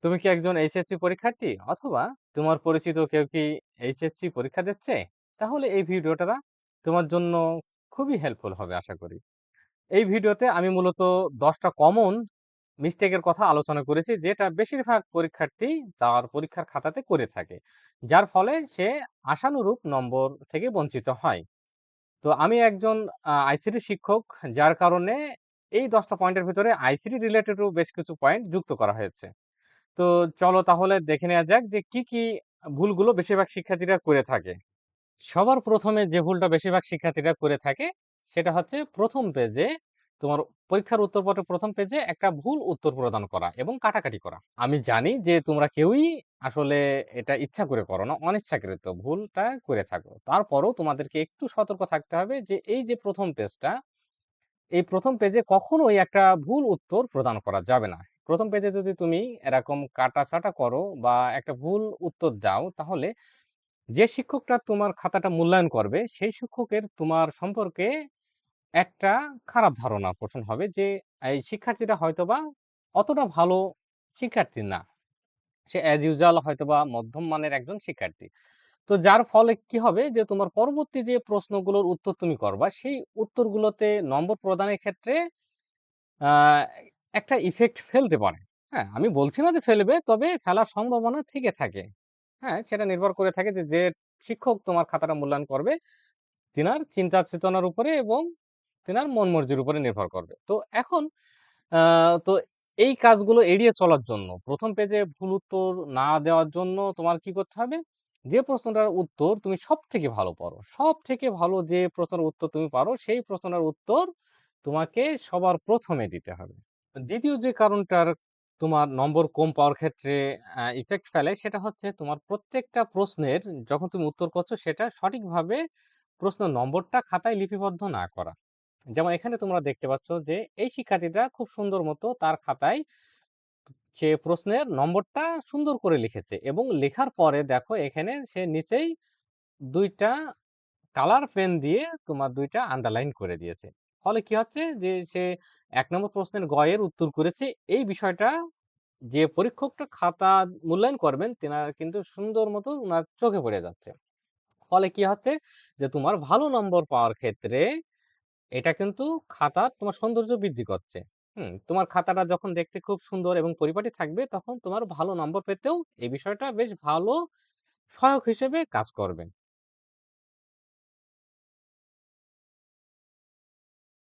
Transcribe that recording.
তুমি কি একজন এইচএসসি পরীক্ষার্থী অথবা তোমার পরিচিত কেউ কি এইচএসসি পরীক্ষা দিচ্ছে? তাহলে এই ভিডিওটা তোমার জন্য খুবই হেল্পফুল হবে আশা করি। এই ভিডিওতে আমি মূলত 10টা কমন মিস্টেকের কথা আলোচনা করেছি যেটা বেশিরভাগ পরীক্ষার্থী তার পরীক্ষার খাতাতে করে থাকে। যার ফলে সে আশানুরূপ নম্বর থেকে বঞ্চিত হয়। তো আমি একজন আইসিটি শিক্ষক, যার কারণে এই 10টা পয়েন্টের ভিতরে আইসিটি রিলেটেডও বেশ কিছু পয়েন্ট যুক্ত করা হয়েছে। তো চলো তাহলে দেখে নেওয়া যাক যে কি ভুলগুলো বেশিরভাগ শিক্ষার্থীরা করে থাকে। সবার প্রথমে যে ভুলটা বেশিরভাগ শিক্ষার্থীরা করে থাকে সেটা হচ্ছে প্রথম পেজে তোমার পরীক্ষার উত্তরপত্রের প্রথম পেজে একটা ভুল উত্তর প্রদান করা এবং কাটাকাটি করা। আমি জানি যে তোমরা কেউই আসলে এটা ইচ্ছা করে করো না, অনিচ্ছাকৃত ভুলটা করে থাকো। তারপরও তোমাদেরকে একটু সতর্ক থাকতে হবে যে এই যে প্রথম পেজটা, এই প্রথম পেজে কখনোই একটা ভুল উত্তর প্রদান করা যাবে না। প্রথম পেজে যদি তুমি এরকম কাটাছাঁটা করো বা একটা ভুল উত্তর দাও, তাহলে যে শিক্ষকটা তোমার খাতাটা মূল্যায়ন করবে সেই শিক্ষকের তোমার সম্পর্কে একটা খারাপ ধারণা পোষণ হবে যে এই শিক্ষার্থীটা হয়তোবা অতটা ভালো শিক্ষার্থী না। সে অ্যাজ ইউজুয়াল হয়তোবা মধ্যম মানের একজন শিক্ষার্থী। তো যার ফলে কি হবে যে তোমার পরবর্তী যে প্রশ্নগুলোর উত্তর তুমি করবা সেই উত্তরগুলোতে নম্বর প্রদানের ক্ষেত্রে আ একটা ইফেক্ট ফেলতে পারে। হ্যাঁ, আমি বলছি না যে ফেলবে, তবে ফেলার সম্ভাবনা থেকে থাকে। হ্যাঁ, সেটা নির্ভর করে থাকে যে শিক্ষক তোমার খাতাটা মূল্যায়ন করবে, তিনার চিন্তা চেতনার উপরে এবং তিনার মন মর্জির উপরে নির্ভর করবে। তো এখন আ তো এই কাজগুলো এড়িয়ে চলার জন্য ১ম পেজে ভুল উত্তর না দেওয়ার জন্য তোমার কি করতে হবে? যে প্রশ্নটার উত্তর তুমি সবথেকে ভালো পারো, সবথেকে ভালো যে প্রশ্নের উত্তর তুমি পারো, সেই প্রশ্নটার উত্তর তোমাকে সবার ১ম এ দিতে হবে। ২য় যে কারণটার তোমার নম্বর কম পাওয়ার ক্ষেত্রে ইফেক্ট ফেলে সেটা হচ্ছে তোমার প্রত্যেকটা প্রশ্নের যখন তুমি উত্তর করছো সেটা সঠিকভাবে প্রশ্নের নম্বরটা খাতায় লিপিবদ্ধ না করা। যেমন এখানে তোমরা দেখতে পাচ্ছ যে এই শিক্ষার্থীটা খুব সুন্দর মতো তার খাতায় সে প্রশ্নের নম্বরটা সুন্দর করে লিখেছে এবং লেখার পরে দেখো এখানে সে নিচেই ২ টা কালার পেন দিয়ে তোমার ২ টা আন্ডারলাইন করে দিয়েছে। ফলে কি হচ্ছে যে সে ১ নম্বর প্রশ্নের গ এর উত্তর করেছে। এই বিষয়টা যে পরীক্ষকটা খাতা মূল্যায়ন করবেন তেনার কিন্তু সুন্দর মতো উনার চোখে পড়ে যাচ্ছে। ফলে কি হচ্ছে যে তোমার ভালো নম্বর পাওয়ার ক্ষেত্রে এটা কিন্তু খাতার তোমার সৌন্দর্য বৃদ্ধি করছে। তোমার খাতাটা যখন দেখতে খুব সুন্দর এবং পরিপাটি থাকবে তখন তোমার ভালো নম্বর পেতেও এই বিষয়টা বেশ ভালো সহায়ক হিসেবে কাজ করবে।